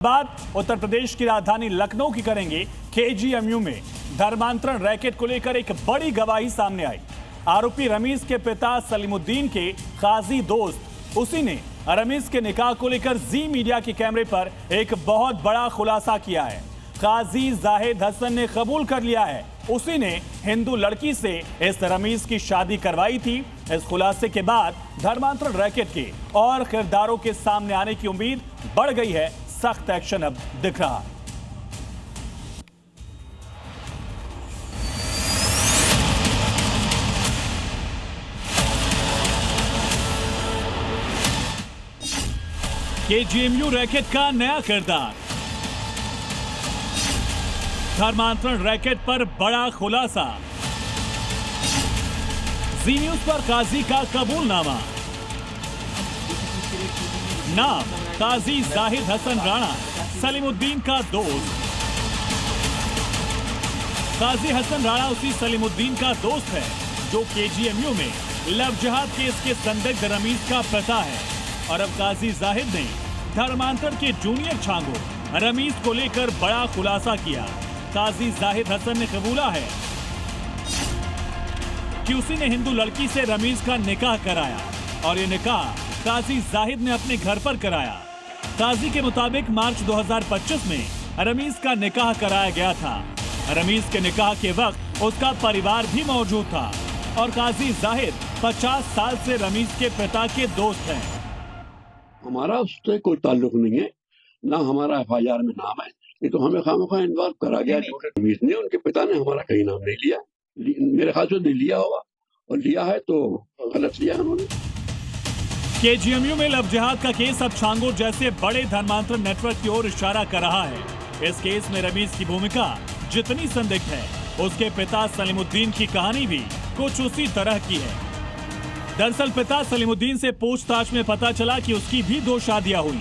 बात उत्तर प्रदेश की राजधानी लखनऊ की करेंगे। केजीएमयू में धर्मांतरण रैकेट को लेकर एक बड़ी गवाही सामने आई। आरोपी रमीज के पिता सलीमुद्दीन के काजी दोस्त उसी ने रमीज के निकाह को लेकर जी मीडिया के कैमरे पर एक बहुत बड़ा खुलासा किया है। काजी जाहिद हसन ने कबूल कर लिया है उसी ने हिंदू लड़की से इस रमीज की शादी करवाई थी। इस खुलासे के बाद धर्मांतरण रैकेट के और किरदारों के सामने आने की उम्मीद बढ़ गई है। सख्त एक्शन अब दिख रहा है। केजीएमयू रैकेट का नया किरदार। धर्मांतरण रैकेट पर बड़ा खुलासा। जी न्यूज पर काजी का कबूलनामा। नाम काजी जाहिद हसन राणा, सलीमुद्दीन का दोस्त। काजी हसन राणा उसी सलीमुद्दीन का दोस्त है जो केजीएमयू में लव जिहाद केस के संदिग्ध रमीज का पिता है। और अब काजी जाहिद ने धर्मांतरण के जूनियर छांगो रमीज को लेकर बड़ा खुलासा किया। काजी जाहिद हसन ने कबूला है कि उसी ने हिंदू लड़की से रमीज का निकाह कराया और ये निकाह काजी जाहिद ने अपने घर पर कराया। काजी के मुताबिक मार्च 2025 में रमीज का निकाह कराया गया था। रमीज के निकाह के वक्त उसका परिवार भी मौजूद था और काजी जाहिद 50 साल से रमीज के पिता के दोस्त हैं। हमारा उससे कोई ताल्लुक नहीं है, ना हमारा एफआईआर में नाम है। ये तो हमें खामखा इन्वॉल्व करा गया। रमीज ने, उनके पिता ने हमारा कहीं नाम नहीं लिया। मेरे ख्याल से नहीं लिया होगा, और लिया है तो गलत लिया उन्होंने। केजीएमयू में लव जिहाद का केस अब छांगुर जैसे बड़े धर्मांतरण नेटवर्क की ओर इशारा कर रहा है। इस केस में रमीज की भूमिका जितनी संदिग्ध है, उसके पिता सलीमुद्दीन की कहानी भी कुछ उसी तरह की है। दरअसल पिता सलीमुद्दीन से पूछताछ में पता चला कि उसकी भी 2 शादियां हुई।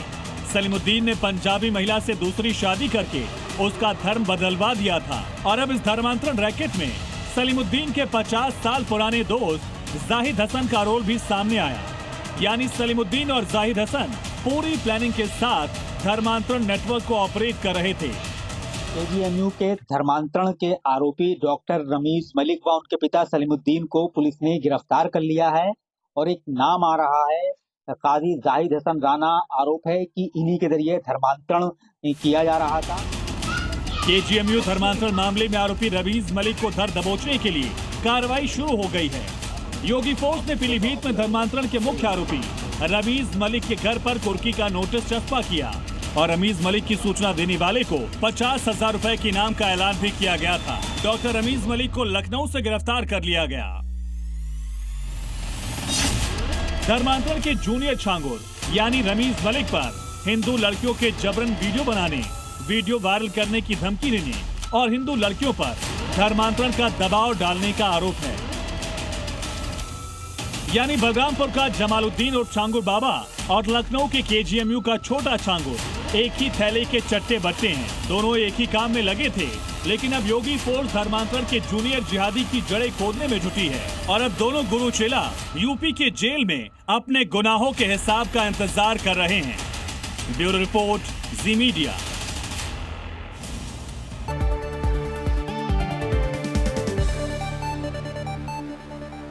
सलीमुद्दीन ने पंजाबी महिला से दूसरी शादी करके उसका धर्म बदलवा दिया था। और अब इस धर्मांतरण रैकेट में सलीमुद्दीन के 50 साल पुराने दोस्त जाहिद हसन का रोल भी सामने आया। यानी सलीमुद्दीन और जाहिद हसन पूरी प्लानिंग के साथ धर्मांतरण नेटवर्क को ऑपरेट कर रहे थे। केजीएमयू के धर्मांतरण के आरोपी डॉक्टर रमीज मलिक व उनके पिता सलीमुद्दीन को पुलिस ने गिरफ्तार कर लिया है और एक नाम आ रहा है काजी जाहिद हसन राणा। आरोप है कि इन्हीं के जरिए धर्मांतरण किया जा रहा था। केजीएमयू धर्मांतरण मामले में आरोपी रमीज मलिक को धर दबोचने के लिए कार्रवाई शुरू हो गई है। योगी फोर्स ने पीलीभीत में धर्मांतरण के मुख्य आरोपी रमीज मलिक के घर पर कुर्की का नोटिस चस्पा किया और रमीज मलिक की सूचना देने वाले को 50,000 रुपए के इनाम का ऐलान भी किया गया था। डॉक्टर रमीज मलिक को लखनऊ से गिरफ्तार कर लिया गया। धर्मांतरण के जूनियर छांगुर यानी रमीज मलिक पर हिंदू लड़कियों के जबरन वीडियो बनाने, वीडियो वायरल करने की धमकी देने और हिंदू लड़कियों पर धर्मांतरण का दबाव डालने का आरोप है। यानी बलरामपुर का जमालुद्दीन और छांगुर बाबा और लखनऊ के केजीएमयू का छोटा छांगुर एक ही थैले के चट्टे बट्टे हैं। दोनों एक ही काम में लगे थे, लेकिन अब योगी फोर्स धर्मांतरण के जूनियर जिहादी की जड़ें खोदने में जुटी है और अब दोनों गुरु चेला यूपी के जेल में अपने गुनाहों के हिसाब का इंतजार कर रहे हैं। ब्यूरो रिपोर्ट, जी मीडिया।